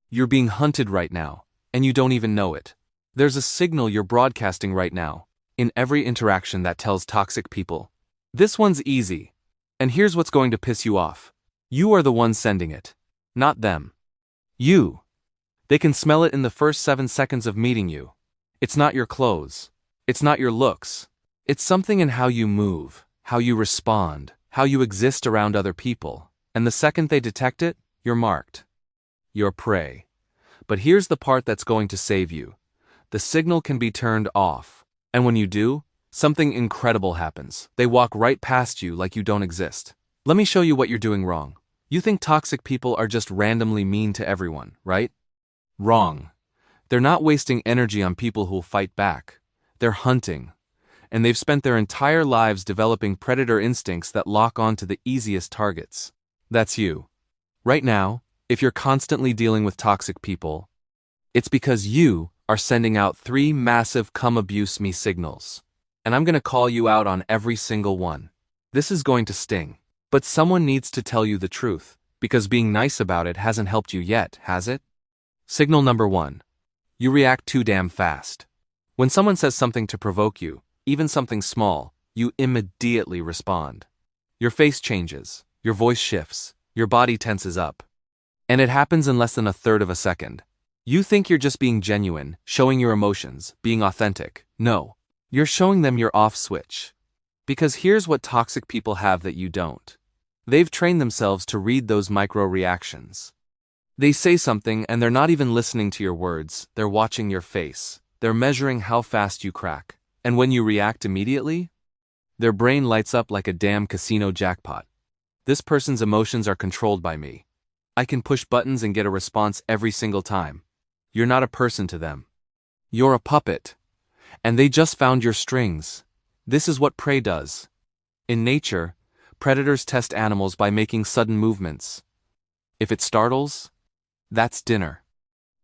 You're being hunted right now, and you don't even know it. There's a signal you're broadcasting right now, in every interaction that tells toxic people. This one's easy. And here's what's going to piss you off. You are the one sending it, not them. You. They can smell it in the first 7 seconds of meeting you. It's not your clothes. It's not your looks. It's something in how you move, how you respond, how you exist around other people. And the second they detect it, you're marked. You're prey. But here's the part that's going to save you. The signal can be turned off. And when you do, something incredible happens. They walk right past you like you don't exist. Let me show you what you're doing wrong. You think toxic people are just randomly mean to everyone, right? Wrong. They're not wasting energy on people who'll fight back. They're hunting. And they've spent their entire lives developing predator instincts that lock on to the easiest targets. That's you. Right now, if you're constantly dealing with toxic people, it's because you are sending out 3 massive come abuse me signals. And I'm going to call you out on every single one. This is going to sting. But someone needs to tell you the truth, because being nice about it hasn't helped you yet, has it? Signal number 1. You react too damn fast. When someone says something to provoke you, even something small, you immediately respond. Your face changes, your voice shifts, your body tenses up. And it happens in less than 1/3 of a second. You think you're just being genuine, showing your emotions, being authentic. No, you're showing them your off switch. Because here's what toxic people have that you don't. They've trained themselves to read those micro reactions. They say something and they're not even listening to your words, they're watching your face. They're measuring how fast you crack. And when you react immediately, their brain lights up like a damn casino jackpot. This person's emotions are controlled by me. I can push buttons and get a response every single time. You're not a person to them. You're a puppet. And they just found your strings. This is what prey does. In nature, predators test animals by making sudden movements. If it startles, that's dinner.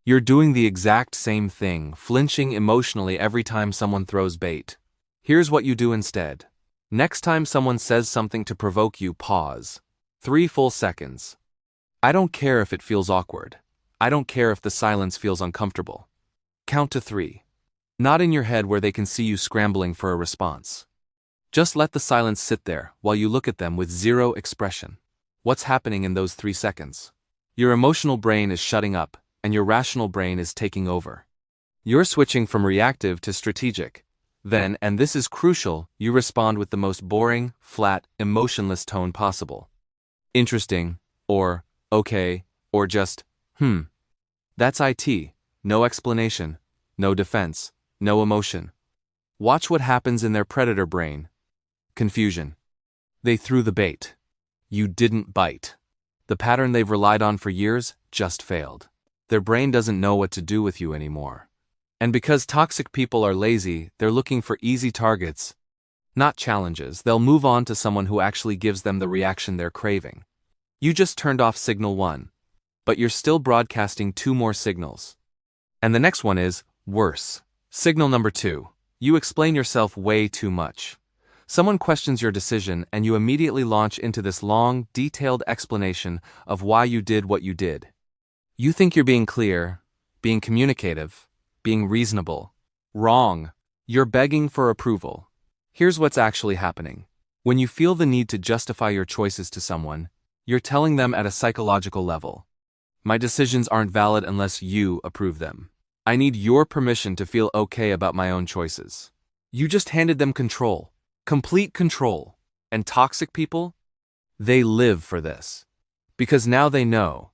You're doing the exact same thing, flinching emotionally every time someone throws bait. Here's what you do instead. Next time someone says something to provoke you, pause. 3 full seconds. I don't care if it feels awkward. I don't care if the silence feels uncomfortable. Count to 3. Not in your head where they can see you scrambling for a response. Just let the silence sit there while you look at them with zero expression. What's happening in those 3 seconds? Your emotional brain is shutting up, and your rational brain is taking over. You're switching from reactive to strategic. Then, and this is crucial, you respond with the most boring, flat, emotionless tone possible. Interesting, or okay, or just, That's it. No explanation, no defense, no emotion. Watch what happens in their predator brain. Confusion. They threw the bait. You didn't bite. The pattern they've relied on for years just failed. Their brain doesn't know what to do with you anymore. And because toxic people are lazy, they're looking for easy targets, not challenges. They'll move on to someone who actually gives them the reaction they're craving. You just turned off signal 1, but you're still broadcasting 2 more signals. And the next one is worse. Signal number 2. You explain yourself way too much. Someone questions your decision and you immediately launch into this long, detailed explanation of why you did what you did. You think you're being clear, being communicative, being reasonable. Wrong. You're begging for approval. Here's what's actually happening. When you feel the need to justify your choices to someone, you're telling them at a psychological level, my decisions aren't valid unless you approve them. I need your permission to feel okay about my own choices. You just handed them control. Complete control. And toxic people? They live for this. Because now they know.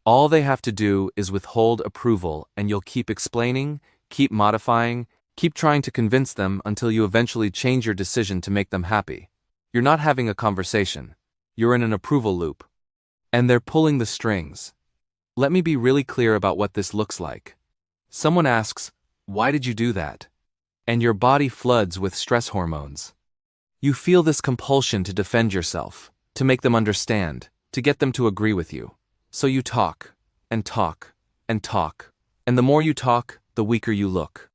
All they have to do is withhold approval and you'll keep explaining, keep modifying, keep trying to convince them until you eventually change your decision to make them happy. You're not having a conversation. You're in an approval loop. And they're pulling the strings. Let me be really clear about what this looks like. Someone asks, why did you do that? And your body floods with stress hormones. You feel this compulsion to defend yourself, to make them understand, to get them to agree with you. So you talk, and talk, and talk. And the more you talk, the weaker you look.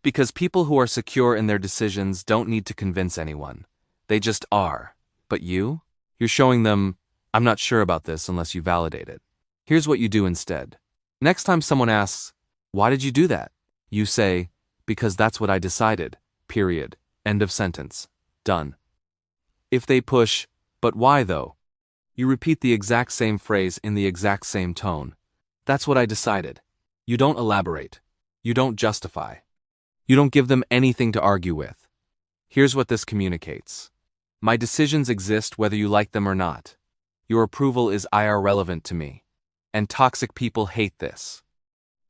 Because people who are secure in their decisions don't need to convince anyone. They just are. But you're showing them, I'm not sure about this unless you validate it. Here's what you do instead. Next time someone asks, "Why did you do that?" you say, "Because that's what I decided. Period. End of sentence. Done." If they push, "But why though?" you repeat the exact same phrase in the exact same tone. "That's what I decided." You don't elaborate. You don't justify. You don't give them anything to argue with. Here's what this communicates. My decisions exist whether you like them or not. Your approval is irrelevant to me. And toxic people hate this.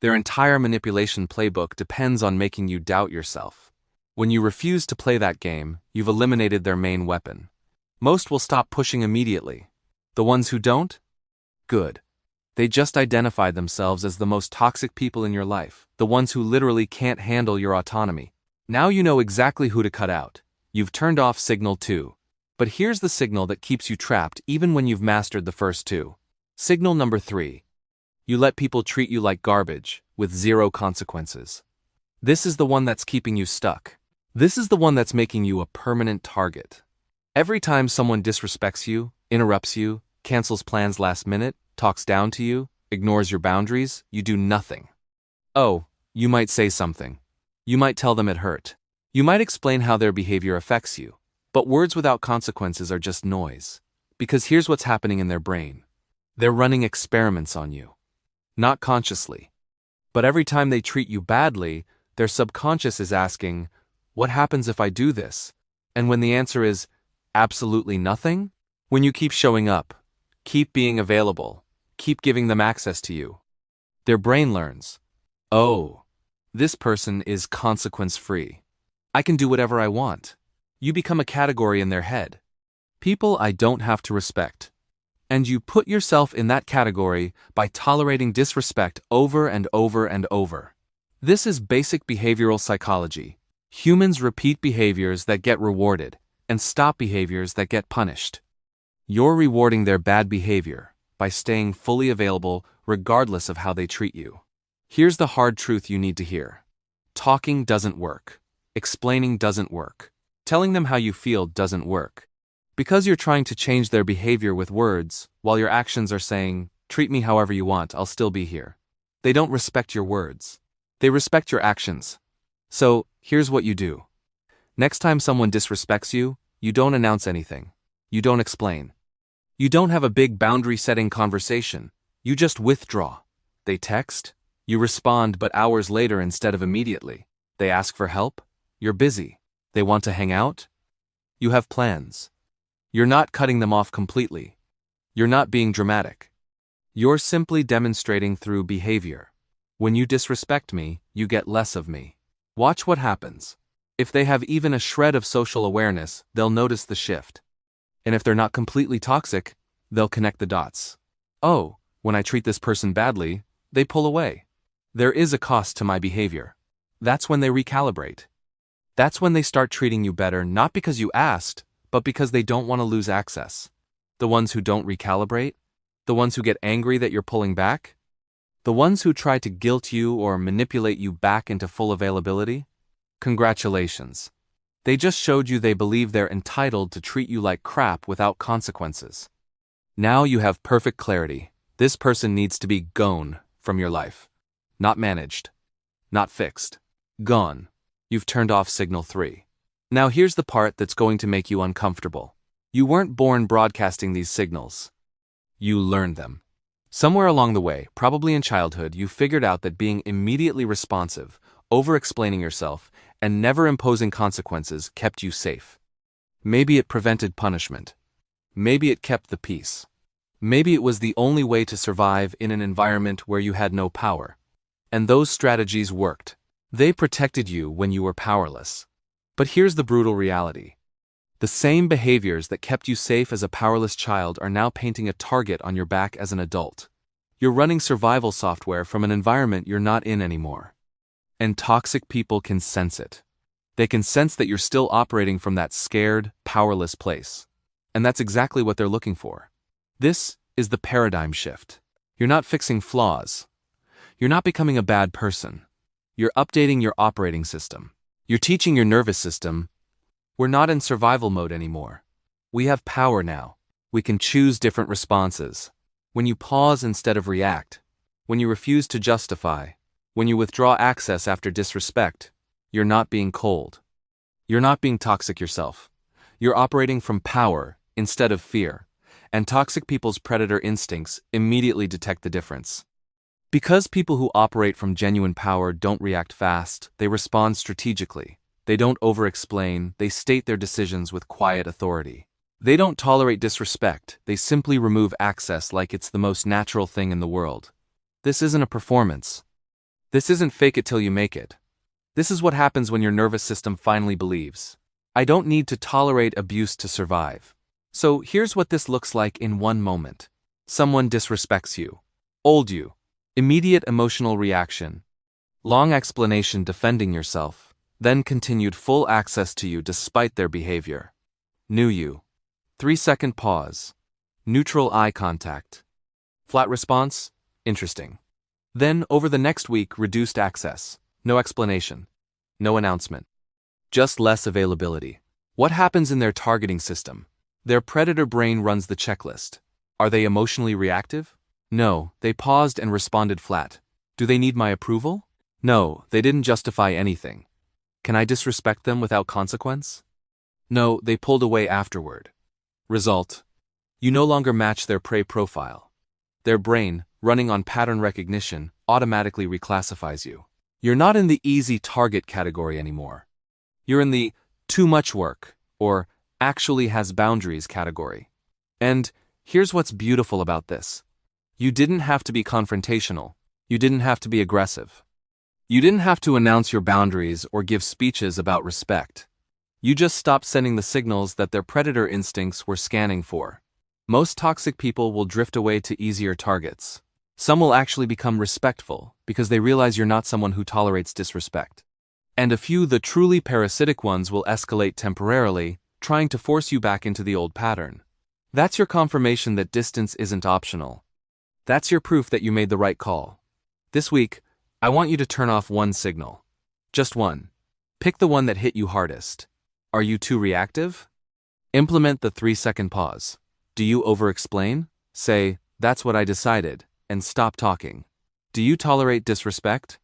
Their entire manipulation playbook depends on making you doubt yourself. When you refuse to play that game, you've eliminated their main weapon. Most will stop pushing immediately. The ones who don't? Good. They just identified themselves as the most toxic people in your life, the ones who literally can't handle your autonomy. Now you know exactly who to cut out. You've turned off signal 2. But here's the signal that keeps you trapped even when you've mastered the first 2. Signal number 3. You let people treat you like garbage, with 0 consequences. This is the one that's keeping you stuck. This is the one that's making you a permanent target. Every time someone disrespects you, interrupts you, cancels plans last minute, talks down to you, ignores your boundaries, you do nothing. Oh, you might say something. You might tell them it hurt. You might explain how their behavior affects you. But words without consequences are just noise. Because here's what's happening in their brain. They're running experiments on you. Not consciously. But every time they treat you badly, their subconscious is asking, what happens if I do this? And when the answer is, absolutely nothing? When you keep showing up, keep being available, keep giving them access to you, their brain learns, oh, this person is consequence-free. I can do whatever I want. You become a category in their head. People I don't have to respect. And you put yourself in that category by tolerating disrespect over and over and over. This is basic behavioral psychology. Humans repeat behaviors that get rewarded and stop behaviors that get punished. You're rewarding their bad behavior by staying fully available regardless of how they treat you. Here's the hard truth you need to hear. Talking doesn't work. Explaining doesn't work. Telling them how you feel doesn't work. Because you're trying to change their behavior with words, while your actions are saying, treat me however you want, I'll still be here. They don't respect your words. They respect your actions. So, here's what you do. Next time someone disrespects you, you don't announce anything. You don't explain. You don't have a big boundary-setting conversation. You just withdraw. They text. You respond, but hours later instead of immediately. They ask for help. You're busy. They want to hang out. You have plans. You're not cutting them off completely. You're not being dramatic. You're simply demonstrating through behavior. When you disrespect me, you get less of me. Watch what happens. If they have even a shred of social awareness, they'll notice the shift. And if they're not completely toxic, they'll connect the dots. Oh, when I treat this person badly, they pull away. There is a cost to my behavior. That's when they recalibrate. That's when they start treating you better, not because you asked, but because they don't want to lose access. The ones who don't recalibrate? The ones who get angry that you're pulling back? The ones who try to guilt you or manipulate you back into full availability? Congratulations. They just showed you they believe they're entitled to treat you like crap without consequences. Now you have perfect clarity. This person needs to be gone from your life. Not managed. Not fixed. Gone. You've turned off signal 3. Now here's the part that's going to make you uncomfortable. You weren't born broadcasting these signals. You learned them. Somewhere along the way, probably in childhood, you figured out that being immediately responsive, over-explaining yourself, and never imposing consequences kept you safe. Maybe it prevented punishment. Maybe it kept the peace. Maybe it was the only way to survive in an environment where you had no power. And those strategies worked. They protected you when you were powerless. But here's the brutal reality. The same behaviors that kept you safe as a powerless child are now painting a target on your back as an adult. You're running survival software from an environment you're not in anymore. And toxic people can sense it. They can sense that you're still operating from that scared, powerless place. And that's exactly what they're looking for. This is the paradigm shift. You're not fixing flaws. You're not becoming a bad person. You're updating your operating system. You're teaching your nervous system, we're not in survival mode anymore. We have power now. We can choose different responses. When you pause instead of react, when you refuse to justify, when you withdraw access after disrespect, you're not being cold. You're not being toxic yourself. You're operating from power instead of fear, and toxic people's predator instincts immediately detect the difference. Because people who operate from genuine power don't react fast, they respond strategically. They don't over-explain, they state their decisions with quiet authority. They don't tolerate disrespect, they simply remove access like it's the most natural thing in the world. This isn't a performance. This isn't fake it till you make it. This is what happens when your nervous system finally believes, I don't need to tolerate abuse to survive. So here's what this looks like in one moment. Someone disrespects you. Old you. Immediate emotional reaction. Long explanation defending yourself. Then continued full access to you despite their behavior. New you. 3-second pause. Neutral eye contact. Flat response? Interesting. Then, over the next week, reduced access. No explanation. No announcement. Just less availability. What happens in their targeting system? Their predator brain runs the checklist. Are they emotionally reactive? No, they paused and responded flat. Do they need my approval? No, they didn't justify anything. Can I disrespect them without consequence? No, they pulled away afterward. Result: you no longer match their prey profile. Their brain, running on pattern recognition, automatically reclassifies you. You're not in the easy target category anymore. You're in the too much work, or actually has boundaries category. And here's what's beautiful about this. You didn't have to be confrontational. You didn't have to be aggressive. You didn't have to announce your boundaries or give speeches about respect. You just stopped sending the signals that their predator instincts were scanning for. Most toxic people will drift away to easier targets. Some will actually become respectful because they realize you're not someone who tolerates disrespect. And a few, the truly parasitic ones, will escalate temporarily, trying to force you back into the old pattern. That's your confirmation that distance isn't optional. That's your proof that you made the right call. This week, I want you to turn off one signal. Just one. Pick the one that hit you hardest. Are you too reactive? Implement the 3-second pause. Do you over-explain? Say, that's what I decided, and stop talking. Do you tolerate disrespect?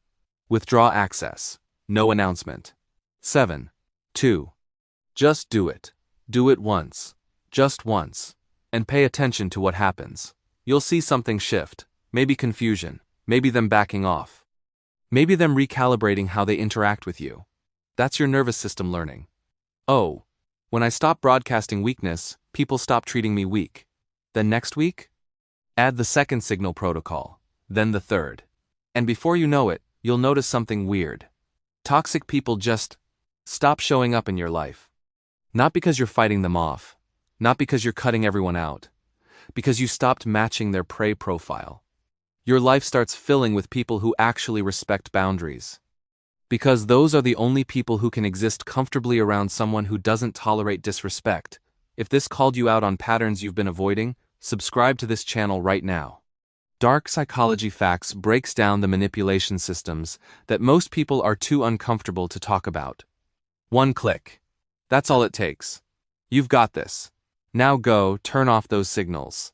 Withdraw access. No announcement. 7. 2. Just do it. Do it once. Just once. And pay attention to what happens. You'll see something shift. Maybe confusion. Maybe them backing off. Maybe them recalibrating how they interact with you. That's your nervous system learning. Oh, when I stop broadcasting weakness, people stop treating me weak. Then next week, add the second signal protocol, then the third. And before you know it, you'll notice something weird. Toxic people just stop showing up in your life. Not because you're fighting them off, not because you're cutting everyone out, because you stopped matching their prey profile. Your life starts filling with people who actually respect boundaries. Because those are the only people who can exist comfortably around someone who doesn't tolerate disrespect. If this called you out on patterns you've been avoiding, subscribe to this channel right now. Dark Psychology Facts breaks down the manipulation systems that most people are too uncomfortable to talk about. One click. That's all it takes. You've got this. Now go, turn off those signals.